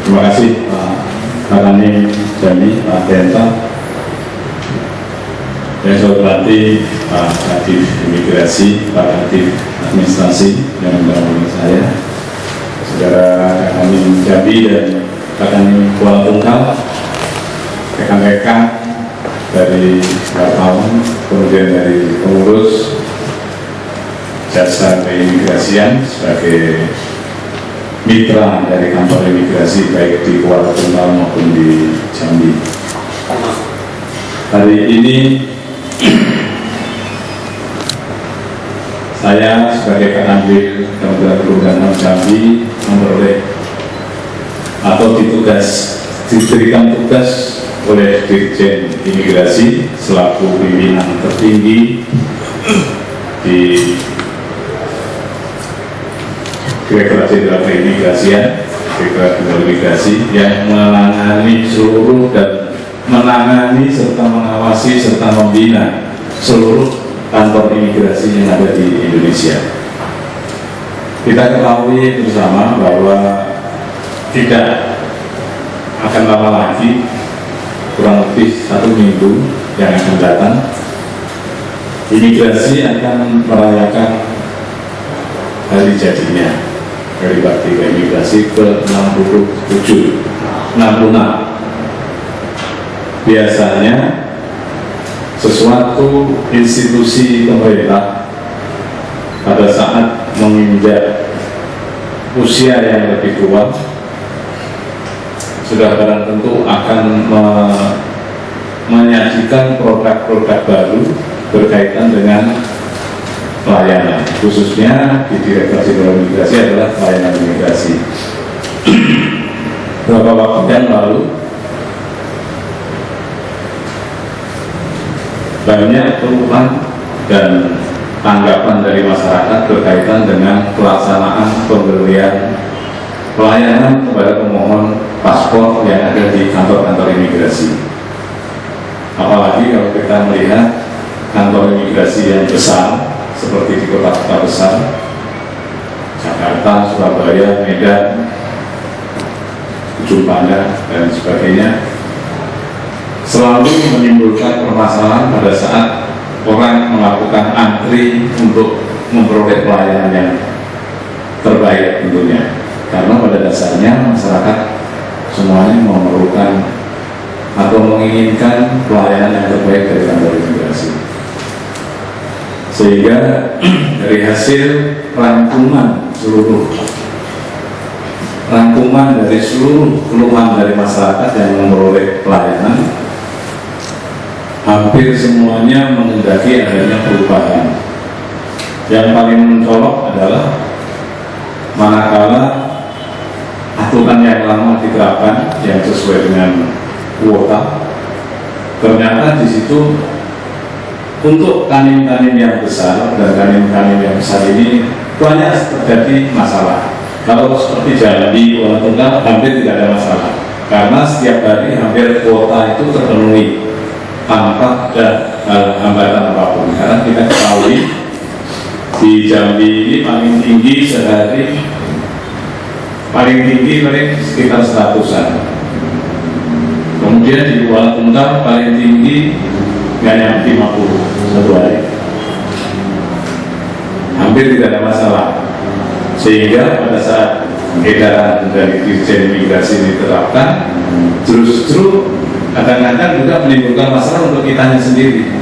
Terima kasih Pak Karani Jami, Pak Tenta. Yang saya hormati Pak Kadif Imigrasi, Pak Kadif Administrasi yang mendahului saya, saudara kami Jambi dan kami Kuala Tunggal, rekan-rekan dari wartawan, kemudian dari pengurus jasa keimigrasian sebagai mitra dari kantor imigrasi baik di Kuala Tunggal maupun di Jambi. Hari ini saya sebagai Kanwil Kementerian Perhubungan Jambi memperoleh atau diberikan tugas oleh Dirjen Imigrasi selaku pimpinan tertinggi di Direktorat Jenderal Keimigrasian, Direktorat Jenderal Imigrasi yang menangani seluruh dan menangani serta mengawasi serta membina seluruh kantor imigrasi yang ada di Indonesia. Kita ketahui bersama bahwa tidak akan lama lagi, kurang lebih 1 minggu yang akan datang, imigrasi akan merayakan hari jadinya, hari bakti keimigrasi ke-67, 66. Biasanya sesuatu institusi pemerintah pada saat menginjak usia yang lebih tua sudah barang tentu akan menyajikan produk-produk baru berkaitan dengan pelayanan, khususnya di Direktorat Jenderal Imigrasi adalah pelayanan imigrasi. Beberapa waktu yang lalu banyak keluhan dan tanggapan dari masyarakat berkaitan dengan pelaksanaan pemberian pelayanan kepada pemohon paspor yang ada di kantor-kantor imigrasi. Apalagi kalau kita melihat kantor imigrasi yang besar seperti di kota-kota besar, Jakarta, Surabaya, Medan, Ujung Pandang, dan sebagainya, selalu menimbulkan permasalahan pada saat orang melakukan antri untuk memperoleh pelayanan yang terbaik tentunya. Karena pada dasarnya masyarakat semuanya memerlukan atau menginginkan pelayanan yang terbaik dari kantor imigrasi. Sehingga dari hasil rangkuman dari seluruh keluhan dari masyarakat yang memperoleh pelayanan, hampir semuanya menghendaki adanya perubahan. Yang paling mencolok adalah manakala aturan yang lama diterapkan yang sesuai dengan kuota, ternyata di situ untuk kanin-kanin yang besar dan kanin-kanin yang besar ini banyak terjadi masalah. Kalau seperti Jambi, Kuala Tunggal hampir tidak ada masalah karena setiap hari hampir kuota itu terpenuhi tanpa ada hambatan apapun. Karena kita ketahui di Jambi ini paling tinggi sehari paling sekitar 100-an. Kemudian di Kuala Tunggal paling tinggi nggak nyampe 50 satu hari. Hampir tidak ada masalah. Sehingga pada saat edaran dari Dirjen Imigrasi diterapkan, justru kadang-kadang juga menimbulkan masalah untuk kitanya sendiri,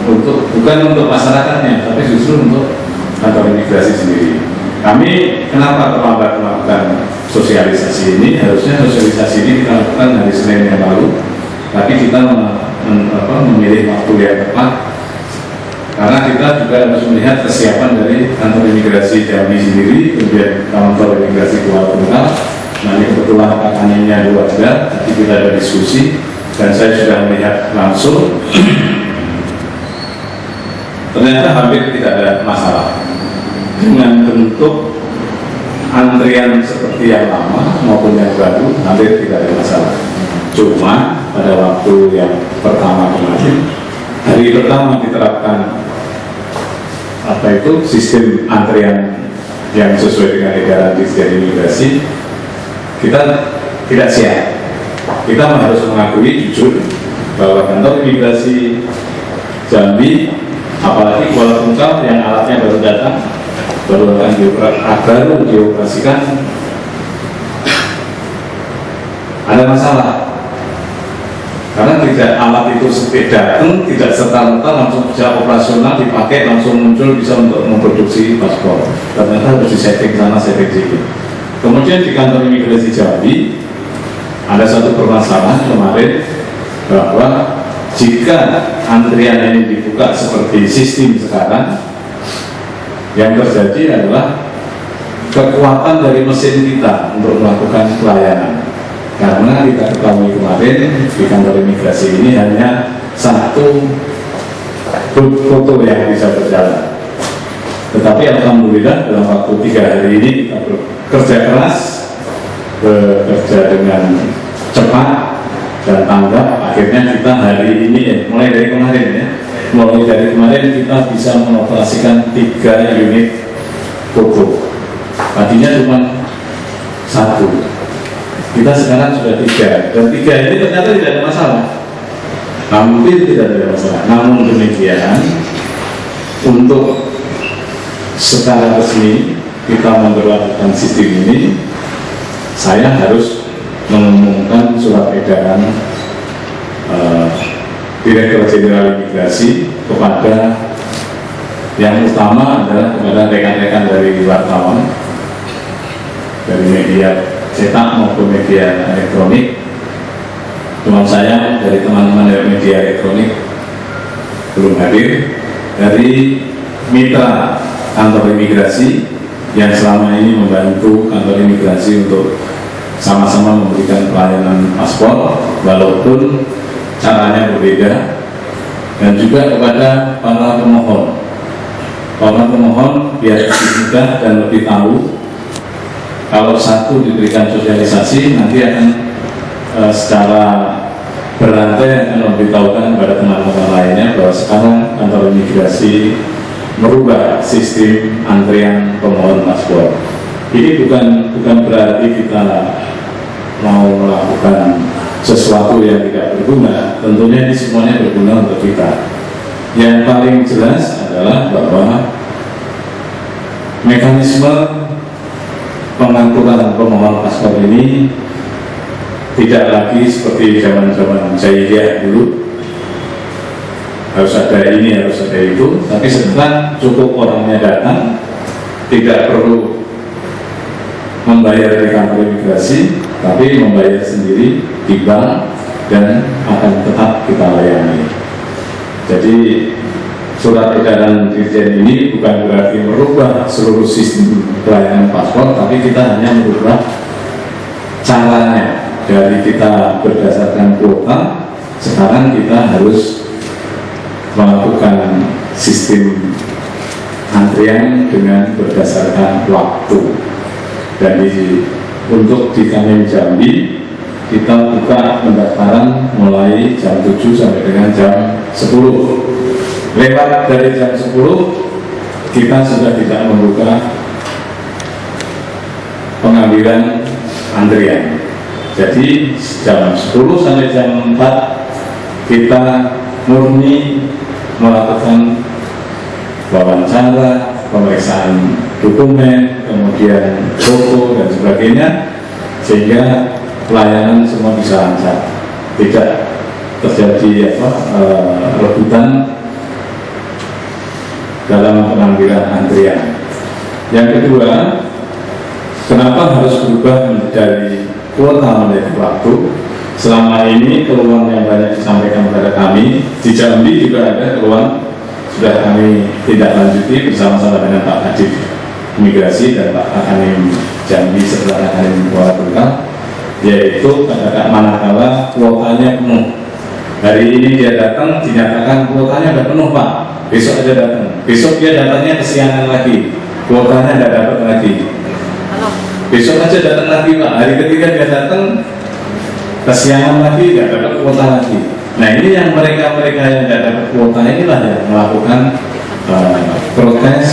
bukan untuk masyarakatnya, tapi justru untuk kantor imigrasi sendiri. Kami kenapa terlambat melakukan sosialisasi ini? Harusnya sosialisasi ini kita lakukan hari Senin yang lalu, tapi kita memilih waktu yang tepat karena kita juga harus melihat kesiapan dari kantor imigrasi Jambi sendiri, kemudian kantor imigrasi Kuala Tunggal. Nah, ini kebetulan Pak Kaninya juga ada, tadi kita ada diskusi dan saya sudah melihat langsung. Ternyata hampir tidak ada masalah dengan bentuk antrian seperti yang lama maupun yang baru, hampir tidak ada masalah. Cuma pada waktu yang pertama kemarin, hari pertama diterapkan sistem antrian yang sesuai dengan edaran Dirjen Imigrasi, kita tidak siap. Kita harus mengakui jujur bahwa kantor imigrasi Jambi, apalagi Kuala Tungkal yang alatnya baru datang, baru akan dioperasikan, ada masalah. Karena tidak alat itu datang, tidak serta-merta langsung bisa operasional dipakai, langsung muncul bisa untuk memproduksi paspor. Ternyata harus disetting sana, setting sini. Kemudian di kantor imigrasi Jambi ada satu permasalahan kemarin bahwa jika antrian ini dibuka seperti sistem sekarang, yang terjadi adalah kekuatan dari mesin kita untuk melakukan pelayanan. Karena kita ketahui kemarin di kantor imigrasi ini hanya satu foto yang bisa berjalan. Tetapi alhamdulillah dalam waktu 3 hari ini kita bekerja keras, bekerja dengan cepat dan tanggap. Akhirnya kita hari ini mulai dari kemarin kita bisa mengoperasikan 3 unit foto. Tadinya cuma 1. Kita sekarang sudah 3, dan 3 ini ternyata tidak ada masalah, hampir tidak ada masalah. Namun demikian, untuk secara resmi kita memperlakukan sistem ini, saya harus mengumumkan surat edaran Direktur Jenderal Imigrasi kepada yang utama adalah kepada rekan-rekan dari wartawan, dari media cetak maupun media elektronik. Cuma saya dari teman-teman dari media elektronik belum hadir. Dari mitra kantor imigrasi yang selama ini membantu kantor imigrasi untuk sama-sama memberikan pelayanan paspor walaupun caranya berbeda, dan juga kepada para pemohon biar lebih mudah dan lebih tahu. Kalau satu diberikan sosialisasi, nanti akan secara berantai akan memberitahukan kepada teman-teman lainnya bahwa sekarang kantor imigrasi merubah sistem antrian pemohon paspor. Ini bukan berarti kita mau melakukan sesuatu yang tidak berguna. Tentunya ini semuanya berguna untuk kita. Yang paling jelas adalah bahwa mekanisme pengangkutan pemohon paspor ini tidak lagi seperti zaman-zaman jahiliyah dulu, harus ada ini, harus ada itu. Tapi sekarang cukup orangnya datang, tidak perlu membayar di kantor imigrasi, tapi membayar sendiri di bank dan akan tetap kita layani. Jadi surat edaran Dirjen ini bukan berarti merubah seluruh sistem pelayanan paspor, tapi kita hanya merubah caranya. Dari kita berdasarkan kuota, sekarang kita harus melakukan sistem antrian dengan berdasarkan waktu. Dan untuk di Kanwil Jambi kita buka pendaftaran mulai jam 7 sampai dengan jam 10. Lewat dari jam 10 kita sudah tidak membuka pengambilan antrian. Jadi jam 10 sampai jam 4 kita murni melakukan wawancara, pemeriksaan dokumen, kemudian foto dan sebagainya, sehingga pelayanan semua bisa lancar, tidak terjadi rebutan dalam pengambilan antrian. Yang kedua, kenapa harus berubah dari kuota menjadi waktu? Selama ini keluhan yang banyak disampaikan kepada kami, di Jambi juga ada keluhan, sudah kami tidak lanjuti bersama-sama dengan Pak Kadif Imigrasi dan Pak Akanim Jambi serta Akanim Kuala Tungkal, yaitu pada manakala kuotanya penuh. Hari ini dia datang, dinyatakan kuotanya sudah penuh Pak, besok aja datang, besok dia datangnya kesiangan lagi, kuotanya tidak dapat lagi, besok aja datang lagi Pak, hari ketiga dia datang kesiangan lagi, tidak dapat kuota lagi. Nah ini yang mereka yang tidak dapat kuota inilah yang melakukan protes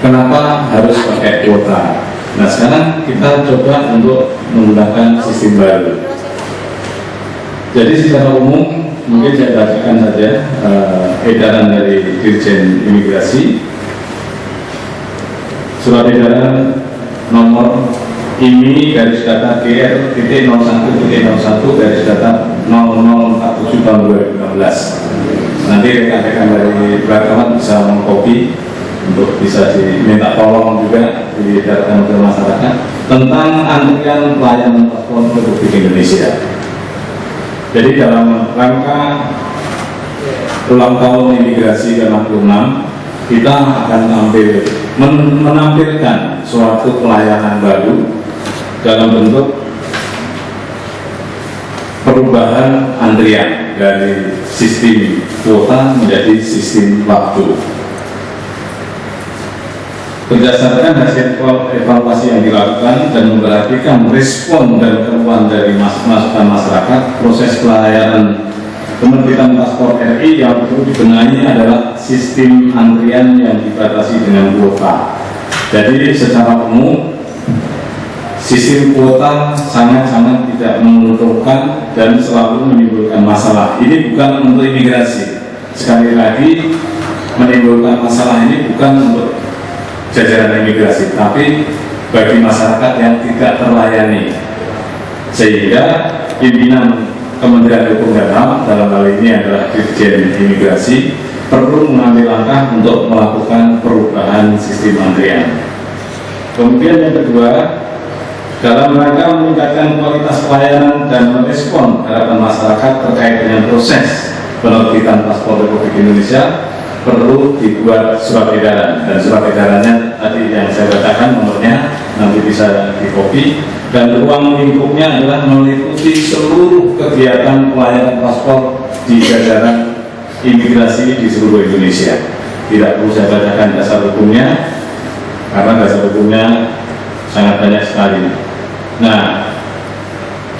kenapa harus pakai kuota. Nah sekarang kita coba untuk menggunakan sistem baru. Jadi secara umum mungkin saya bacakan saja edaran dari Dirjen Imigrasi. Surat edaran nomor IMI garis data GR titik 01.01 garis data 0047 tahun 2016. Nanti rekan-rekan dari Bagaman bisa mengkopi untuk bisa diminta tolong juga diedarkan ke masyarakat tentang antrian pelayanan paspor Republik Indonesia. Jadi dalam rangka ulang tahun imigrasi ke-66, kita akan menampilkan suatu pelayanan baru dalam bentuk perubahan antrian dari sistem kuota menjadi sistem waktu. Berdasarkan hasil evaluasi yang dilakukan dan memperhatikan respon dan keluhan dari masukan masyarakat, proses pelayanan penerbitan paspor RI yang perlu dibenahi adalah sistem antrian yang dibatasi dengan kuota. Jadi secara umum sistem kuota sangat-sangat tidak menguntungkan dan selalu menimbulkan masalah. Ini bukan untuk imigrasi. Sekali lagi, menimbulkan masalah ini bukan untuk jajaran imigrasi, tapi bagi masyarakat yang tidak terlayani. Sehingga pimpinan Kementerian Hukum dan HAM dalam hal ini adalah Dirjen Imigrasi perlu mengambil langkah untuk melakukan perubahan sistem antrian. Kemudian yang kedua, dalam rangka meningkatkan kualitas pelayanan dan merespon harapan masyarakat terkait dengan proses penerbitan paspor Republik Indonesia, perlu dibuat surat edaran, dan surat edarannya tadi yang saya bacakan nomornya nanti bisa dikopi, dan ruang lingkupnya adalah meliputi seluruh kegiatan pelayanan paspor di jajaran imigrasi di seluruh Indonesia. Tidak perlu saya bacakan dasar hukumnya karena dasar hukumnya sangat banyak sekali. Nah,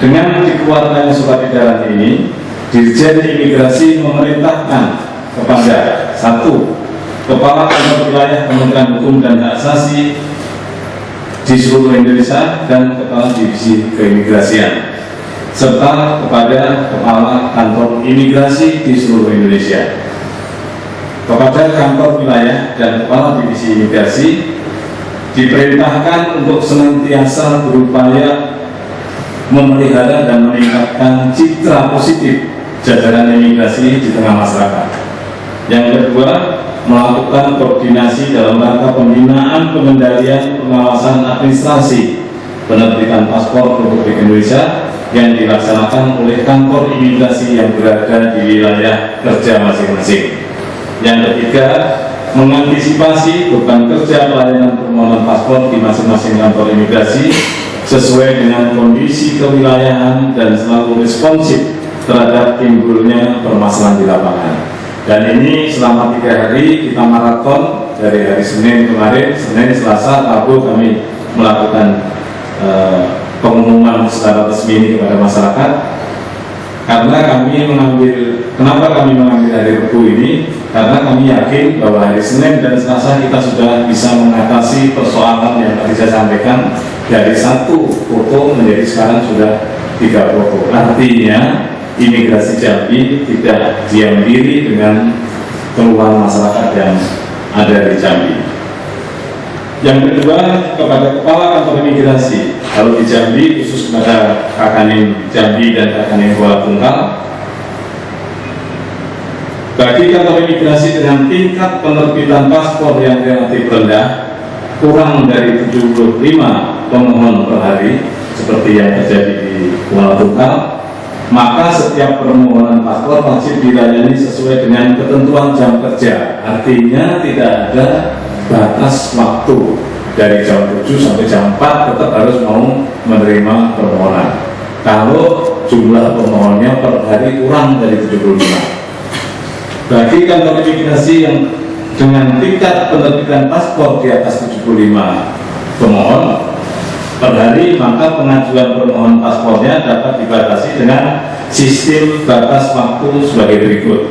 dengan dikeluarkannya surat edaran ini, Dirjen Imigrasi memerintahkan kepada satu, Kepala Kantor Wilayah Kementerian Hukum dan Hak Asasi di seluruh Indonesia dan Kepala Divisi Keimigrasian, serta kepada Kepala Kantor Imigrasi di seluruh Indonesia. Kepada Kantor Wilayah dan Kepala Divisi Imigrasi diperintahkan untuk senantiasa berupaya memelihara dan meningkatkan citra positif jajaran imigrasi di tengah masyarakat. Yang kedua, melakukan koordinasi dalam rangka pembinaan, pengendalian, pengawasan administrasi penerbitan paspor Republik Indonesia yang dilaksanakan oleh kantor imigrasi yang berada di wilayah kerja masing-masing. Yang ketiga, mengantisipasi beban kerja pelayanan permohonan paspor di masing-masing kantor imigrasi sesuai dengan kondisi kewilayahan dan selalu responsif terhadap timbulnya permasalahan di lapangan. Dan ini selama 3 hari kita maraton dari hari Senin kemarin, Senin, Selasa, Rabu kami melakukan pengumuman secara resmi ini kepada masyarakat. Karena kenapa kami mengambil hari Rabu ini? Karena kami yakin bahwa hari Senin dan Selasa kita sudah bisa mengatasi persoalan yang tadi saya sampaikan dari 1 foto menjadi sekarang sudah 3 foto. Artinya imigrasi Jambi tidak diam diri dengan keluhan masyarakat yang ada di Jambi. Yang kedua, kepada Kepala Kantor Imigrasi, kalau di Jambi khusus kepada Kakanin Jambi dan Kakanin Kuala Tungkal, bagi kantor imigrasi dengan tingkat penerbitan paspor yang relatif rendah, kurang dari 75 pemohon per hari, seperti yang terjadi di Kuala Tungkal, maka setiap permohonan paspor wajib dilayani sesuai dengan ketentuan jam kerja. Artinya tidak ada batas waktu, dari jam 7 sampai jam 4 tetap harus mau menerima permohonan. Kalau jumlah pemohonnya per hari kurang dari 75. Bagi kantor imigrasi yang dengan tingkat penerbitan paspor di atas 75 pemohon per hari, maka pengajuan permohonan paspornya dapat dibatasi dengan sistem batas waktu sebagai berikut.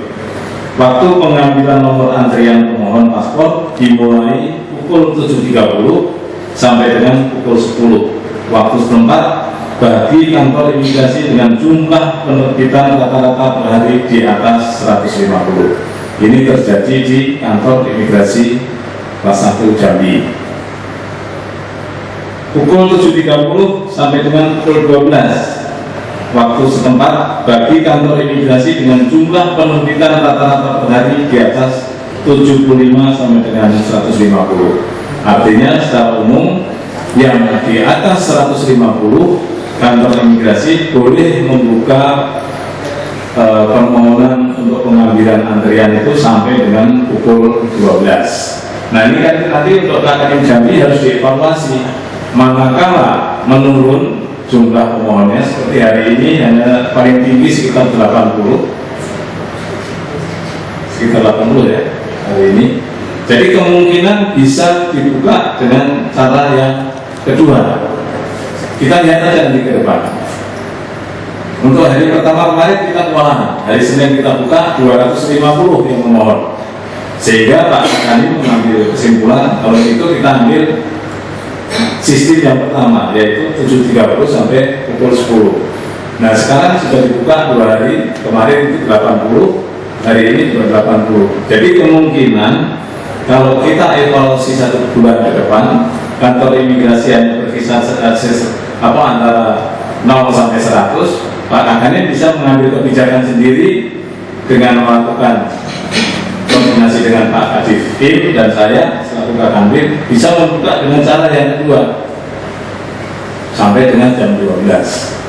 Waktu pengambilan nomor antrian pemohon paspor dimulai pukul 7.30 sampai dengan pukul 10 waktu setempat bagi kantor imigrasi dengan jumlah penerbitan rata-rata per hari di atas 150. Ini terjadi di kantor imigrasi kelas 1 Jambi. Pukul 7.30 sampai dengan pukul 12 waktu setempat bagi kantor imigrasi dengan jumlah penerbitan rata-rata per hari di atas 75 sampai dengan 150. Artinya secara umum yang di atas 150 kantor imigrasi boleh membuka permohonan untuk pengambilan antrian itu sampai dengan pukul 12. Nah ini kan nanti untuk KKM Jambi harus dievaluasi, manakala menurun jumlah pemohonnya seperti hari ini hanya paling tinggi sekitar 80 ya hari ini. Jadi kemungkinan bisa dibuka dengan cara yang kedua. Kita lihat aja nanti ke depan. Untuk hari pertama kemarin kita kewalahan. Hari Senin kita buka 250 yang memohon. Sehingga Pak Kani mengambil kesimpulan kalau itu kita ambil sistem yang pertama, yaitu 7.30 sampai pukul 10. Nah sekarang sudah dibuka 2 hari, kemarin itu 80, hari ini juga 80. Jadi kemungkinan kalau kita evaluasi 1 bulan ke depan, kantor imigrasi yang berkisar antara 0 sampai 100, Pak Kakaknya bisa mengambil kebijakan sendiri dengan melakukan koordinasi dengan Pak Kadif Tim dan saya selaku Kakambir bisa membuka dengan cara yang kedua sampai dengan jam 12.